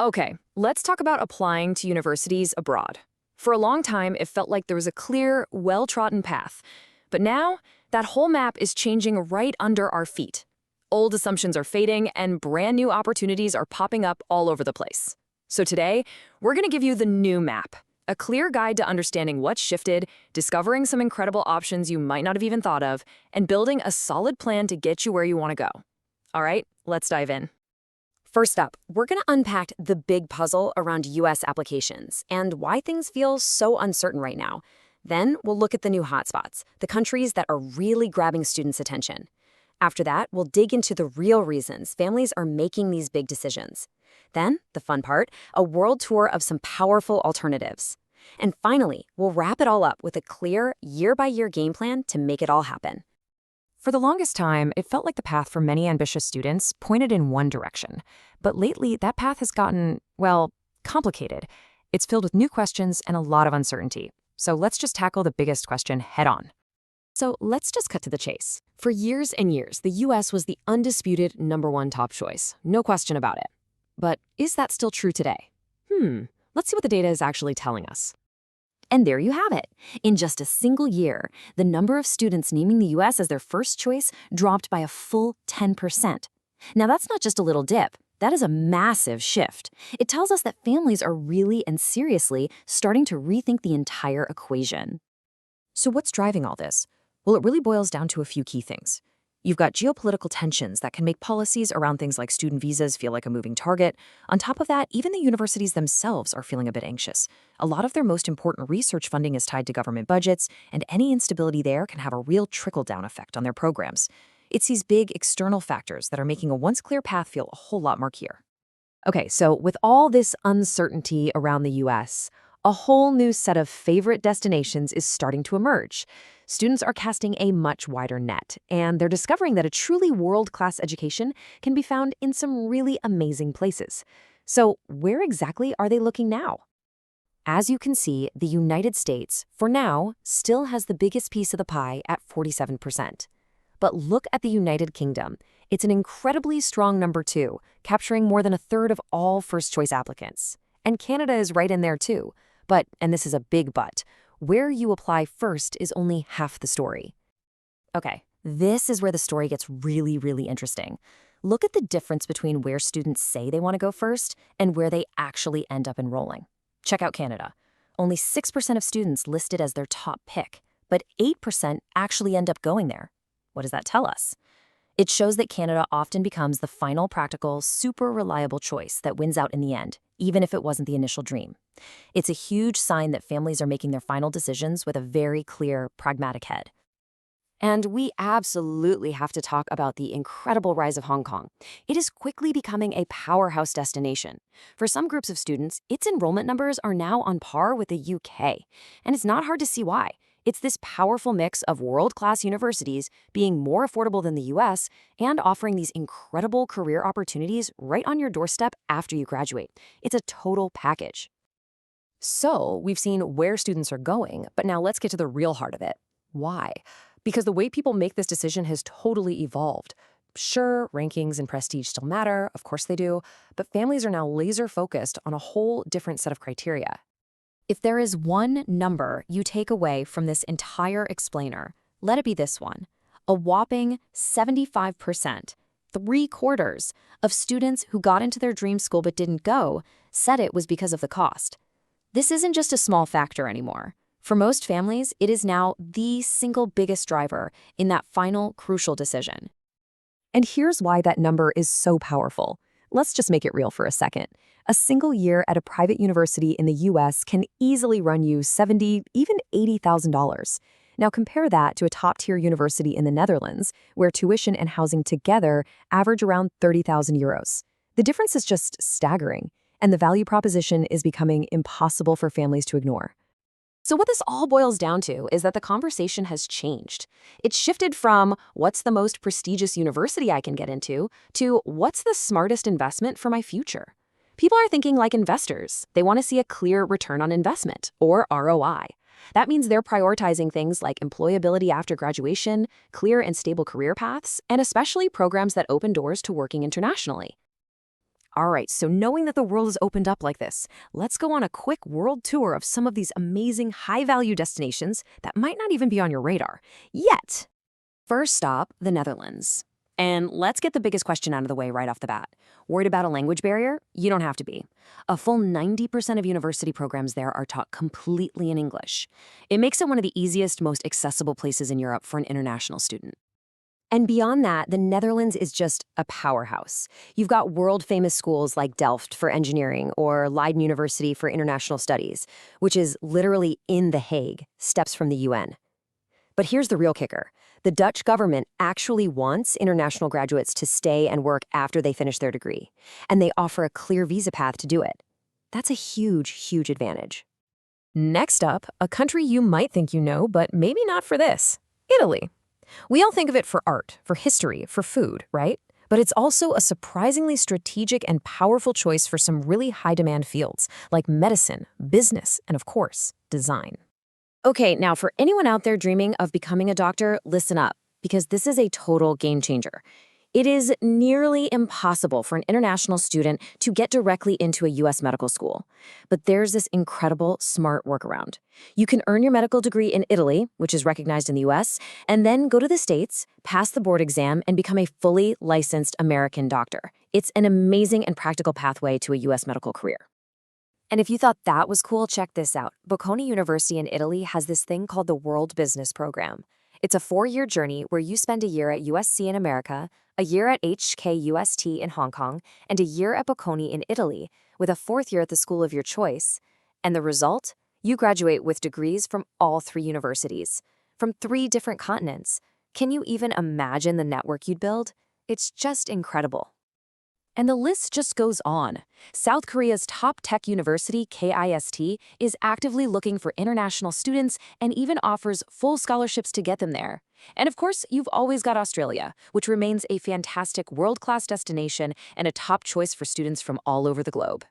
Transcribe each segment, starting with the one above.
Okay, let's talk about applying to universities abroad. For a long time, it felt like there was a clear, well-trodden path. But now, that whole map is changing right under our feet. Old assumptions are fading, and brand new opportunities are popping up all over the place. So today, we're going to give you the new map, a clear guide to understanding what's shifted, discovering some incredible options you might not have even thought of, and building a solid plan to get you where you want to go. All right, let's dive in. First up, we're going to unpack the big puzzle around U.S. applications and why things feel so uncertain right now. Then we'll look at the new hotspots, the countries that are really grabbing students' attention. After that, we'll dig into the real reasons families are making these big decisions. Then, the fun part, a world tour of some powerful alternatives. And finally, we'll wrap it all up with a clear, year-by-year game plan to make it all happen. For the longest time, it felt like the path for many ambitious students pointed in one direction. But lately, that path has gotten, well, complicated. It's filled with new questions and a lot of uncertainty. So let's just tackle the biggest question head on. So let's just cut to the chase. For years and years, the U.S. was the undisputed #1 top choice. No question about it. But is that still true today? Let's see what the data is actually telling us. And there you have it. In just a single year, the number of students naming the U.S. as their first choice dropped by a full 10%. Now, that's not just a little dip. That is a massive shift. It tells us that families are really and seriously starting to rethink the entire equation. So what's driving all this? Well, it really boils down to a few key things. You've got geopolitical tensions that can make policies around things like student visas feel like a moving target. On top of that, even the universities themselves are feeling a bit anxious. A lot of their most important research funding is tied to government budgets, and any instability there can have a real trickle-down effect on their programs. It's these big external factors that are making a once clear path feel a whole lot murkier. Okay, so with all this uncertainty around the U.S., a whole new set of favorite destinations is starting to emerge. Students are casting a much wider net, and they're discovering that a truly world-class education can be found in some really amazing places. So where exactly are they looking now? As you can see, the United States, for now, still has the biggest piece of the pie at 47%. But look at the United Kingdom. It's an incredibly strong #2, capturing more than a third of all first-choice applicants. And Canada is right in there too. But, and this is a big but, where you apply first is only half the story. Okay, this is where the story gets really, really interesting. Look at the difference between where students say they want to go first and where they actually end up enrolling. Check out Canada. Only 6% of students listed as their top pick, but 8% actually end up going there. What does that tell us? It shows that Canada often becomes the final practical, super reliable choice that wins out in the end, even if it wasn't the initial dream. It's a huge sign that families are making their final decisions with a very clear, pragmatic head. And we absolutely have to talk about the incredible rise of Hong Kong. It is quickly becoming a powerhouse destination. For some groups of students, its enrollment numbers are now on par with the UK. And it's not hard to see why. It's this powerful mix of world-class universities being more affordable than the US and offering these incredible career opportunities right on your doorstep after you graduate. It's a total package. So we've seen where students are going, but now let's get to the real heart of it. Why? Because the way people make this decision has totally evolved. Sure, rankings and prestige still matter, of course they do, but families are now laser-focused on a whole different set of criteria. If there is one number you take away from this entire explainer, let it be this one. A whopping 75%, 3/4 of students who got into their dream school but didn't go, said it was because of the cost. This isn't just a small factor anymore. For most families, it is now the single biggest driver in that final crucial decision. And here's why that number is so powerful. Let's just make it real for a second. A single year at a private university in the US can easily run you $70,000, even $80,000. Now compare that to a top-tier university in the Netherlands, where tuition and housing together average around 30,000 euros. The difference is just staggering, and the value proposition is becoming impossible for families to ignore. So what this all boils down to is that the conversation has changed. It's shifted from what's the most prestigious university I can get into to what's the smartest investment for my future. People are thinking like investors. They want to see a clear return on investment, or ROI. That means they're prioritizing things like employability after graduation, clear and stable career paths, and especially programs that open doors to working internationally. All right, so knowing that the world has opened up like this, let's go on a quick world tour of some of these amazing high-value destinations that might not even be on your radar yet. First stop, the Netherlands. And let's get the biggest question out of the way right off the bat. Worried about a language barrier? You don't have to be. A full 90% of university programs there are taught completely in English. It makes it one of the easiest, most accessible places in Europe for an international student. And beyond that, the Netherlands is just a powerhouse. You've got world-famous schools like Delft for engineering or Leiden University for international studies, which is literally in The Hague, steps from the UN. But here's the real kicker. The Dutch government actually wants international graduates to stay and work after they finish their degree, and they offer a clear visa path to do it. That's a huge, huge advantage. Next up, a country you might think you know, but maybe not for this: Italy. We all think of it for art, for history, for food, right? But it's also a surprisingly strategic and powerful choice for some really high-demand fields, like medicine, business, and of course, design. Okay, now for anyone out there dreaming of becoming a doctor, listen up, because this is a total game changer. It is nearly impossible for an international student to get directly into a U.S. medical school. But there's this incredible, smart workaround. You can earn your medical degree in Italy, which is recognized in the U.S., and then go to the States, pass the board exam, and become a fully licensed American doctor. It's an amazing and practical pathway to a U.S. medical career. And if you thought that was cool, check this out. Bocconi University in Italy has this thing called the World Business Program. It's a 4-year journey where you spend a year at USC in America, a year at HKUST in Hong Kong, and a year at Bocconi in Italy, with a 4th year at the school of your choice. And the result? You graduate with degrees from all 3 universities, from 3 different continents. Can you even imagine the network you'd build? It's just incredible. And the list just goes on. South Korea's top tech university, KIST, is actively looking for international students and even offers full scholarships to get them there. And of course, you've always got Australia, which remains a fantastic world-class destination and a top choice for students from all over the globe.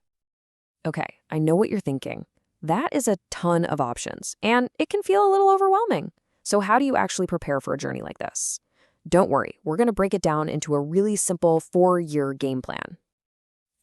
Okay, I know what you're thinking. That is a ton of options, and it can feel a little overwhelming. So how do you actually prepare for a journey like this? Don't worry, we're going to break it down into a really simple 4-year game plan.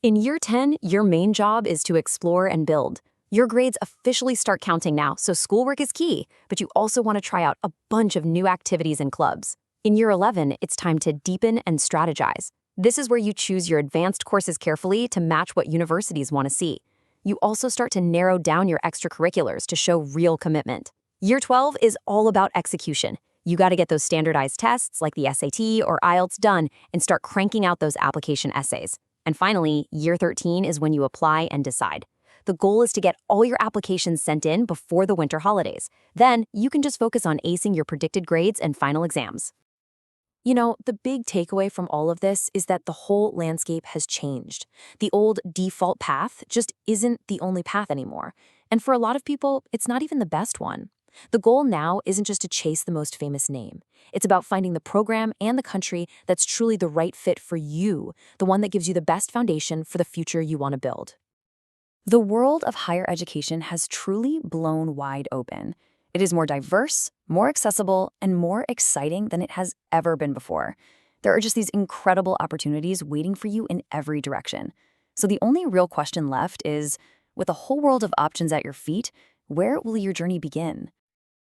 In year 10, your main job is to explore and build. Your grades officially start counting now, so schoolwork is key, but you also want to try out a bunch of new activities and clubs. In year 11, it's time to deepen and strategize. This is where you choose your advanced courses carefully to match what universities want to see. You also start to narrow down your extracurriculars to show real commitment. Year 12 is all about execution. You got to get those standardized tests like the SAT or IELTS done and start cranking out those application essays. And finally, year 13 is when you apply and decide. The goal is to get all your applications sent in before the winter holidays. Then you can just focus on acing your predicted grades and final exams. You know, the big takeaway from all of this is that the whole landscape has changed. The old default path just isn't the only path anymore. And for a lot of people, it's not even the best one. The goal now isn't just to chase the most famous name. It's about finding the program and the country that's truly the right fit for you, the one that gives you the best foundation for the future you want to build. The world of higher education has truly blown wide open. It is more diverse, more accessible, and more exciting than it has ever been before. There are just these incredible opportunities waiting for you in every direction. So the only real question left is, with a whole world of options at your feet, where will your journey begin?